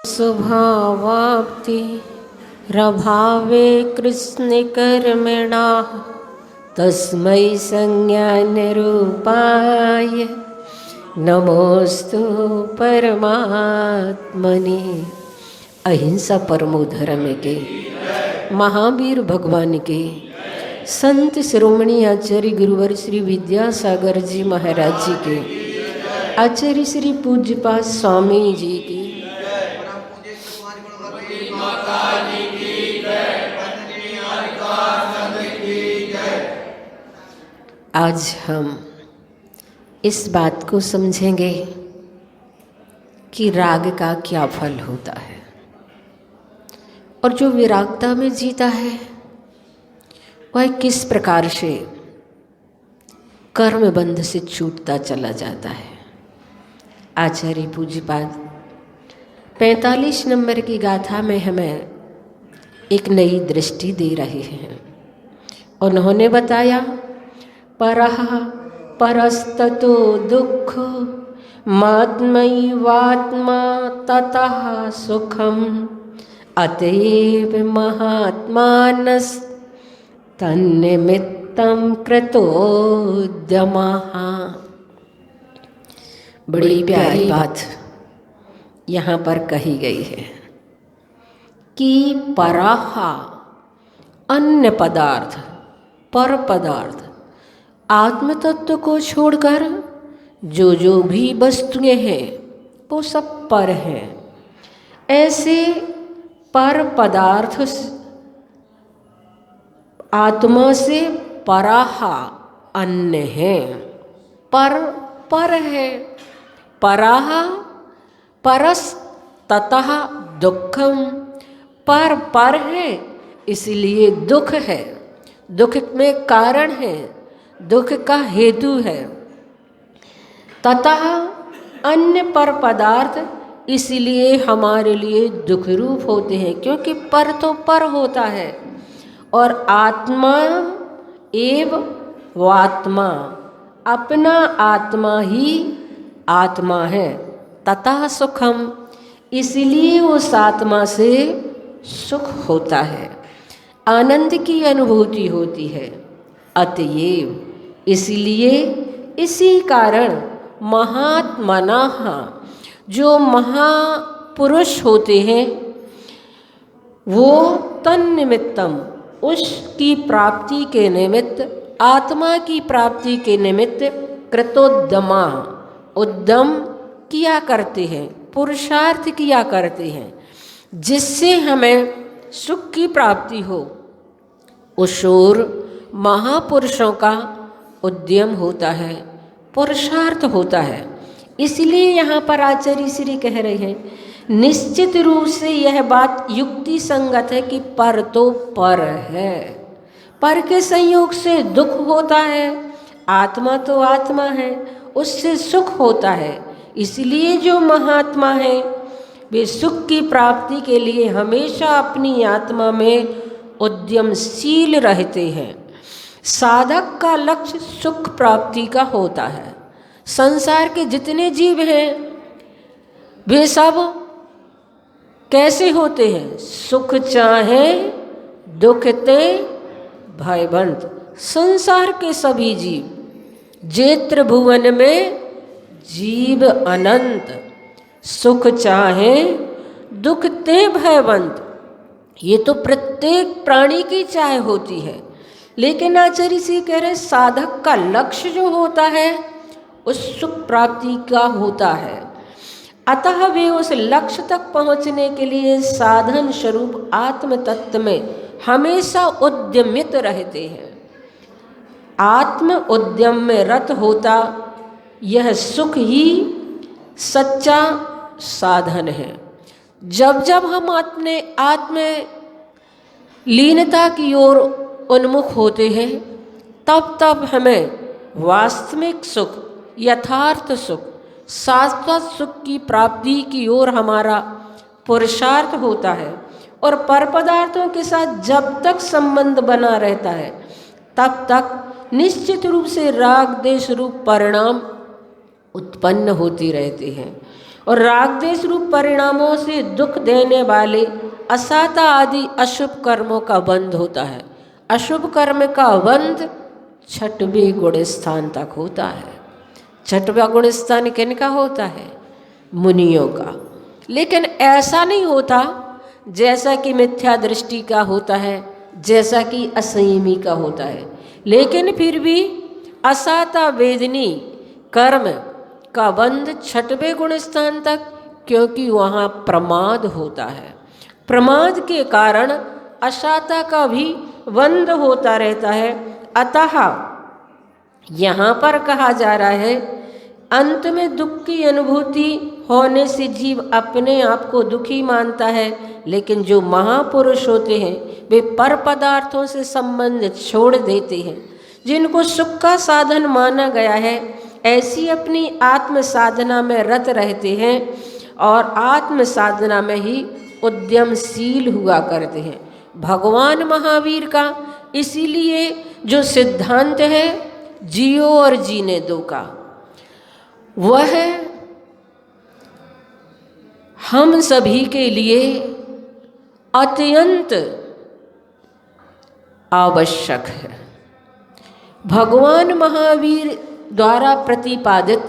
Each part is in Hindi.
स्वभावाप्ति रभावे कृष्णकर्मणा तस्मै संज्ञानरूपाय नमोस्तु परमात्मने। अहिंसा परमो धर्म के महावीर भगवान के संत शिरोमणि आचार्य गुरुवर श्री विद्यासागर जी महाराज जी के आचार्य श्री पूज्यपाद स्वामी जी की आज हम इस बात को समझेंगे कि राग का क्या फल होता है और जो विरागता में जीता है वह किस प्रकार से कर्म बंध से छूटता चला जाता है। आचार्य पूज्यपाद 45 नंबर की गाथा में हमें एक नई दृष्टि दे रहे हैं। उन्होंने बताया परः परस्ततो दुःख मात्मैवात्मा ततः सुखम अतएव महात्मानस्तन्निमित्तं कृतोद्यमः। बड़ी प्यारी बात यहाँ पर कही गई है कि परः अन्य पदार्थ पर पदार्थ आत्म तत्व को छोड़कर जो भी वस्तुएं हैं वो सब पर हैं। ऐसे पर पदार्थ आत्मा से पराह अन्य हैं। पर है पराह परस ततः दुखम। पर है इसलिए दुख है, दुख में कारण है, दुख का हेतु है। ततः अन्य पर पदार्थ इसलिए हमारे लिए दुख रूप होते हैं क्योंकि पर तो पर होता है और आत्मा एव वात्मा अपना आत्मा ही आत्मा है। ततः सुखम इसलिए उस आत्मा से सुख होता है, आनंद की अनुभूति होती है। अतएव इसलिए इसी कारण महात्मनः जो महापुरुष होते हैं वो तन्निमित्तम उसकी प्राप्ति के निमित्त, आत्मा की प्राप्ति के निमित्त कृतोद्यमा उद्यम किया करते हैं, पुरुषार्थ किया करते हैं जिससे हमें सुख की प्राप्ति हो। उस ओर महापुरुषों का उद्यम होता है, पुरुषार्थ होता है। इसलिए यहाँ पर आचार्य श्री कह रहे हैं निश्चित रूप से यह बात युक्ति संगत है कि पर तो पर है, पर के संयोग से दुख होता है, आत्मा तो आत्मा है उससे सुख होता है। इसलिए जो महात्मा है वे सुख की प्राप्ति के लिए हमेशा अपनी आत्मा में उद्यमशील रहते हैं। साधक का लक्ष्य सुख प्राप्ति का होता है। संसार के जितने जीव हैं वे सब कैसे होते हैं? सुख चाहे दुख ते भयवंत। संसार के सभी जीव जेत्र भुवन में जीव अनंत, सुख चाहे दुख ते भयवंत। ये तो प्रत्येक प्राणी की चाह होती है, लेकिन आचार्य जी कह रहे साधक का लक्ष्य जो होता है उस सुख प्राप्ति का होता है। अतः वे उस लक्ष्य तक पहुँचने के लिए साधन स्वरूप आत्म तत्व में हमेशा उद्यमित रहते हैं। आत्म उद्यम में रत होता यह सुख ही सच्चा साधन है। जब जब हम अपने आत्म लीनता की ओर उन्मुख होते हैं तब तब हमें वास्तविक सुख, यथार्थ सुख, शाश्वत सुख की प्राप्ति की ओर हमारा पुरुषार्थ होता है। और पर पदार्थों के साथ जब तक संबंध बना रहता है तब तक निश्चित रूप से राग देश रूप परिणाम उत्पन्न होते रहते हैं। और राग देश रूप परिणामों से दुख देने वाले असाता आदि अशुभ कर्मों का बंध होता है। अशुभ कर्म का बंध छठवें गुण स्थान तक होता है। छठवां गुण स्थान किनका होता है? मुनियों का। लेकिन ऐसा नहीं होता जैसा कि मिथ्या दृष्टि का होता है, जैसा कि असंयमी का होता है। लेकिन फिर भी असाता वेदनी कर्म का बंध छठवें गुण स्थान तक, क्योंकि वहाँ प्रमाद होता है। प्रमाद के कारण असाता का भी बंध होता रहता है। अतः यहाँ पर कहा जा रहा है, अंत में दुख की अनुभूति होने से जीव अपने आप को दुखी मानता है, लेकिन जो महापुरुष होते हैं वे पर पदार्थों से संबंध छोड़ देते हैं। जिनको सुख का साधन माना गया है, ऐसी अपनी आत्म साधना में रत रहते हैं और आत्म साधना में ही उद्यमशील हुआ करते हैं। भगवान महावीर का इसीलिए जो सिद्धांत है जियो और जीने दो का, वह हम सभी के लिए अत्यंत आवश्यक है। भगवान महावीर द्वारा प्रतिपादित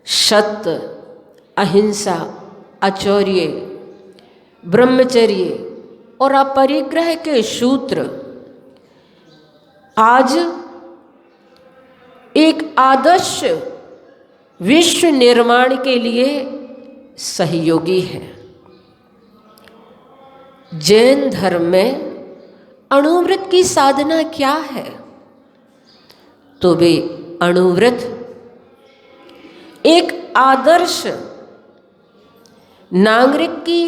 सत्य, अहिंसा, आचौर्य, ब्रह्मचर्य और अपरिग्रह के सूत्र आज एक आदर्श विश्व निर्माण के लिए सहयोगी है। जैन धर्म में अणुव्रत की साधना क्या है? तो वे अणुव्रत एक आदर्श नागरिक की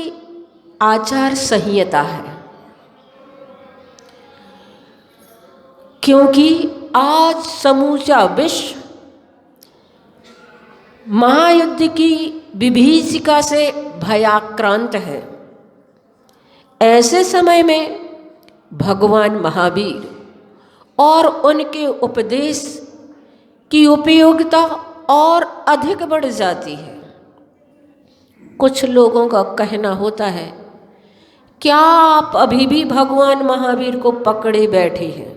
आचार संहिता है, क्योंकि आज समूचा विश्व महायुद्ध की विभीषिका से भयाक्रांत है। ऐसे समय में भगवान महावीर और उनके उपदेश की उपयोगिता और अधिक बढ़ जाती है। कुछ लोगों का कहना होता है, क्या आप अभी भी भगवान महावीर को पकड़े बैठे हैं?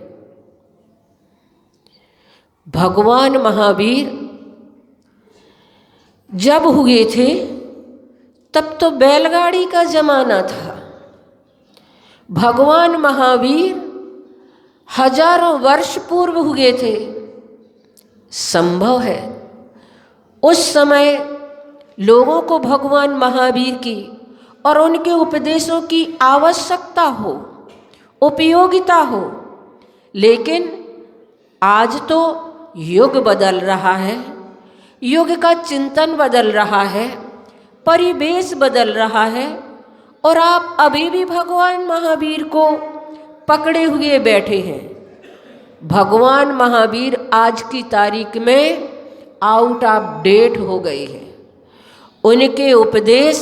भगवान महावीर जब हुए थे तब तो बैलगाड़ी का जमाना था। भगवान महावीर हजारों वर्ष पूर्व हुए थे। संभव है उस समय लोगों को भगवान महावीर की और उनके उपदेशों की आवश्यकता हो, उपयोगिता हो, लेकिन आज तो युग बदल रहा है, युग का चिंतन बदल रहा है, परिवेश बदल रहा है और आप अभी भी भगवान महावीर को पकड़े हुए बैठे हैं। भगवान महावीर आज की तारीख में आउट ऑफ डेट हो गए हैं। उनके उपदेश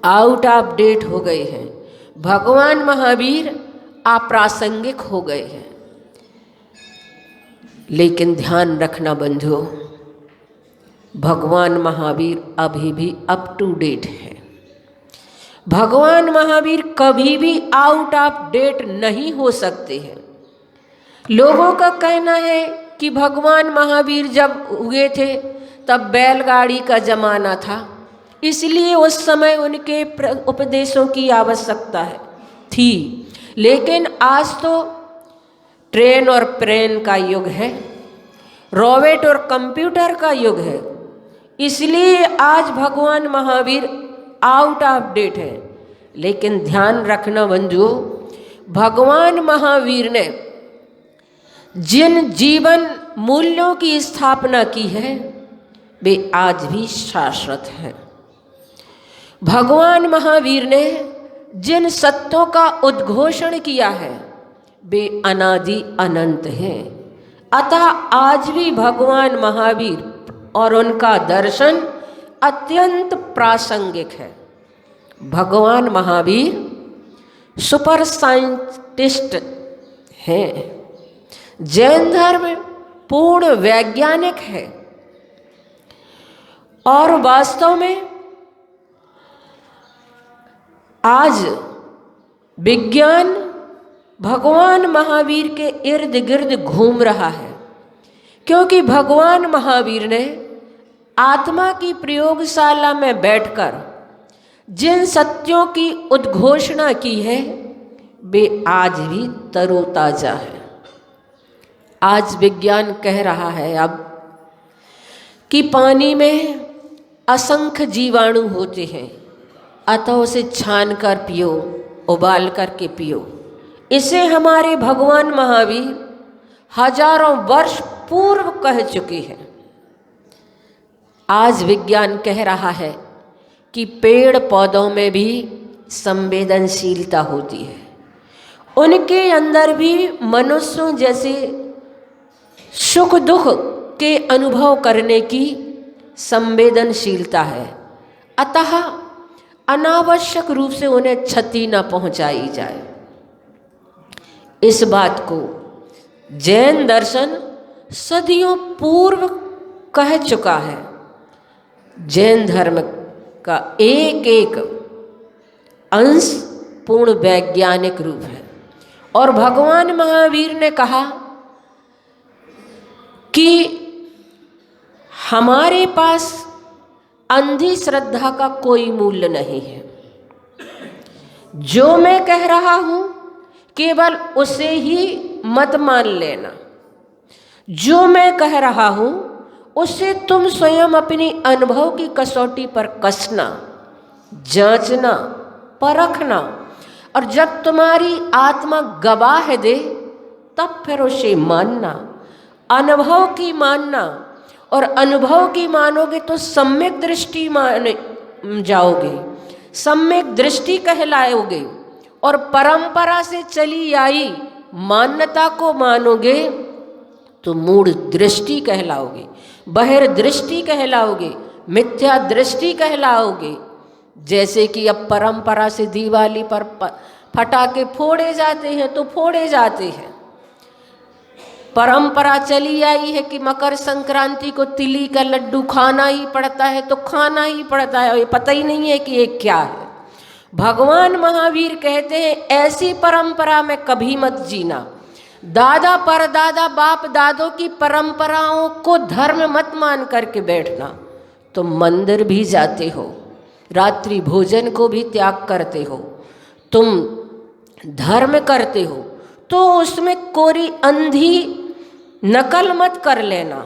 आउट ऑफ डेट हो गए हैं। भगवान महावीर अप्रासंगिक हो गए हैं। लेकिन ध्यान रखना बंधुओं, भगवान महावीर अभी भी अप टू डेट है। भगवान महावीर कभी भी आउट ऑफ डेट नहीं हो सकते हैं। लोगों का कहना है कि भगवान महावीर जब हुए थे तब बैलगाड़ी का जमाना था, इसलिए उस समय उनके उपदेशों की आवश्यकता थी। लेकिन आज तो ट्रेन और प्लेन का युग है, रॉकेट और कंप्यूटर का युग है, इसलिए आज भगवान महावीर आउट ऑफ डेट है। लेकिन ध्यान रखना बंधुओं, भगवान महावीर ने जिन जीवन मूल्यों की स्थापना की है वे आज भी शाश्वत हैं। भगवान महावीर ने जिन सत्यों का उद्घोषण किया है वे अनादि अनंत हैं। अतः आज भी भगवान महावीर और उनका दर्शन अत्यंत प्रासंगिक है। भगवान महावीर सुपर साइंटिस्ट हैं। जैन धर्म पूर्ण वैज्ञानिक है। और वास्तव में आज विज्ञान भगवान महावीर के इर्द गिर्द घूम रहा है, क्योंकि भगवान महावीर ने आत्मा की प्रयोगशाला में बैठकर जिन सत्यों की उद्घोषणा की है वे आज भी तरोताजा है। आज विज्ञान कह रहा है अब कि पानी में असंख्य जीवाणु होते हैं, अतः उसे छान कर पियो, उबाल करके पियो। इसे हमारे भगवान महावीर हजारों वर्ष पूर्व कह चुके हैं। आज विज्ञान कह रहा है कि पेड़ पौधों में भी संवेदनशीलता होती है, उनके अंदर भी मनुष्यों जैसे सुख दुख के अनुभव करने की संवेदनशीलता है, अतः अनावश्यक रूप से उन्हें क्षति न पहुंचाई जाए। इस बात को जैन दर्शन सदियों पूर्व कह चुका है। जैन धर्म का एक एक अंश पूर्ण वैज्ञानिक रूप है, और भगवान महावीर ने कहा कि हमारे पास अंधी श्रद्धा का कोई मूल्य नहीं है। जो मैं कह रहा हूं केवल उसे ही मत मान लेना। जो मैं कह रहा हूं उससे तुम स्वयं अपनी अनुभव की कसौटी पर कसना, जांचना, परखना, और जब तुम्हारी आत्मा गवाह दे तब फिर उसे मानना, अनुभव की मानना। और अनुभव की मानोगे तो सम्यक दृष्टि मान जाओगे, सम्यक दृष्टि कहलाओगे, और परंपरा से चली आई मान्यता को मानोगे तो मूढ़ दृष्टि कहलाओगे, बहिर्दृष्टि कहलाओगे, मिथ्या दृष्टि कहलाओगे। जैसे कि अब परंपरा से दिवाली पर फटाके फोड़े जाते हैं तो फोड़े जाते हैं। परंपरा चली आई है कि मकर संक्रांति को तिली का लड्डू खाना ही पड़ता है तो खाना ही पड़ता है, ये पता ही नहीं है कि ये क्या है। भगवान महावीर कहते हैं ऐसी परंपरा में कभी मत जीना। दादा परदादा बाप दादों की परंपराओं को धर्म मत मान करके बैठना। तुम मंदिर भी जाते हो, रात्रि भोजन को भी त्याग करते हो, तुम धर्म करते हो, तो उसमें कोरी अंधी नकल मत कर लेना।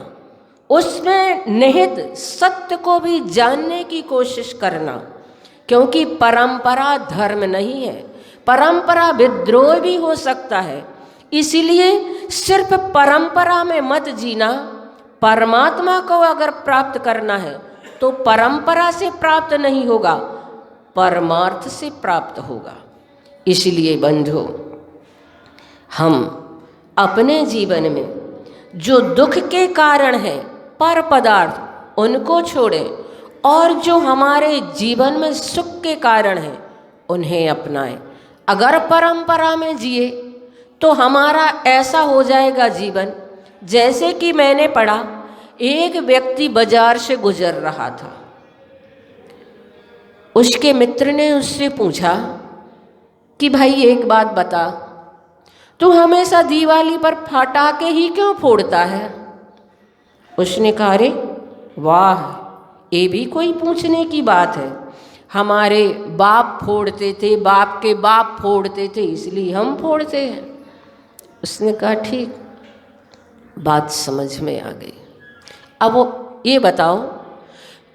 उसमें निहित सत्य को भी जानने की कोशिश करना, क्योंकि परंपरा धर्म नहीं है, परंपरा विद्रोह भी हो सकता है। इसलिए सिर्फ परंपरा में मत जीना। परमात्मा को अगर प्राप्त करना है तो परंपरा से प्राप्त नहीं होगा, परमार्थ से प्राप्त होगा। इसलिए बंधुओं, हम अपने जीवन में जो दुख के कारण है पर पदार्थ उनको छोड़ें, और जो हमारे जीवन में सुख के कारण है उन्हें अपनाएं। अगर परंपरा में जिए तो हमारा ऐसा हो जाएगा जीवन, जैसे कि मैंने पढ़ा, एक व्यक्ति बाजार से गुजर रहा था। उसके मित्र ने उससे पूछा कि भाई एक बात बता, तू हमेशा दिवाली पर पटाखे ही क्यों फोड़ता है? उसने कहा, अरे वाह, ये भी कोई पूछने की बात है। हमारे बाप फोड़ते थे, बाप के बाप फोड़ते थे, इसलिए हम फोड़ते हैं। उसने कहा ठीक, बात समझ में आ गई। अब वो ये बताओ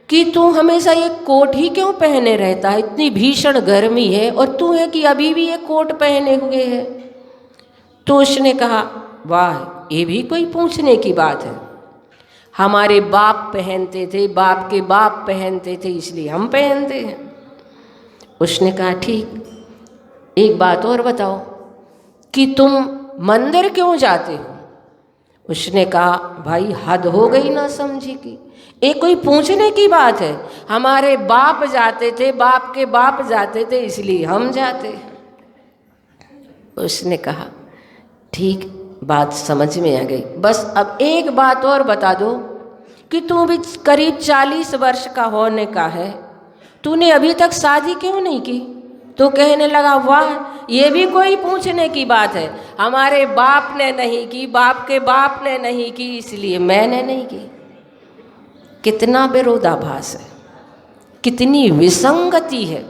कि तू हमेशा ये कोट ही क्यों पहने रहता है? इतनी भीषण गर्मी है और तू है कि अभी भी ये कोट पहने हुए है। तो उसने कहा, वाह, ये भी कोई पूछने की बात है। हमारे बाप पहनते थे, बाप के बाप पहनते थे, इसलिए हम पहनते हैं। उसने कहा ठीक, एक बात और बताओ कि तुम मंदिर क्यों जाते हो? उसने कहा, भाई हद हो गई ना समझी की, ये कोई पूछने की बात है? हमारे बाप जाते थे, बाप के बाप जाते थे, इसलिए हम जाते हैं। उसने कहा ठीक, बात समझ में आ गई। बस अब एक बात और बता दो कि तू भी करीब 40 वर्ष का होने का है, तूने अभी तक शादी क्यों नहीं की? तो कहने लगा, वाह, ये भी कोई पूछने की बात है, हमारे बाप ने नहीं की, बाप के बाप ने नहीं की, इसलिए मैंने नहीं की। कितना विरोधाभास है, कितनी विसंगति है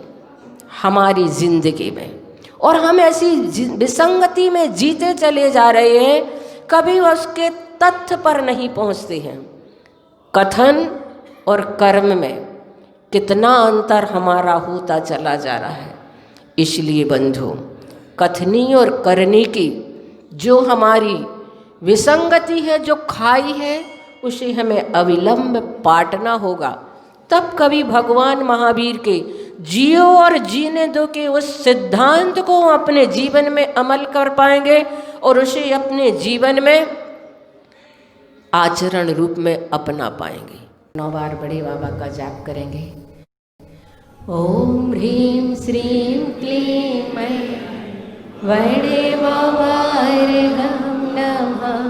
हमारी जिंदगी में, और हम ऐसी विसंगति में जीते चले जा रहे हैं, कभी उसके तथ्य पर नहीं पहुंचते हैं। कथन और कर्म में कितना अंतर हमारा होता चला जा रहा है। इसलिए बंधु, कथनी और करनी की जो हमारी विसंगति है, जो खाई है, उसे हमें अविलंब पाटना होगा। तब कभी भगवान महावीर के जियो और जीने दो के उस सिद्धांत को अपने जीवन में अमल कर पाएंगे और उसे अपने जीवन में आचरण रूप में अपना पाएंगे। 9 बार बड़े बाबा का जाप करेंगे। ओम ह्रीं श्रीं क्लीं मैं बड़े बाबा नमः।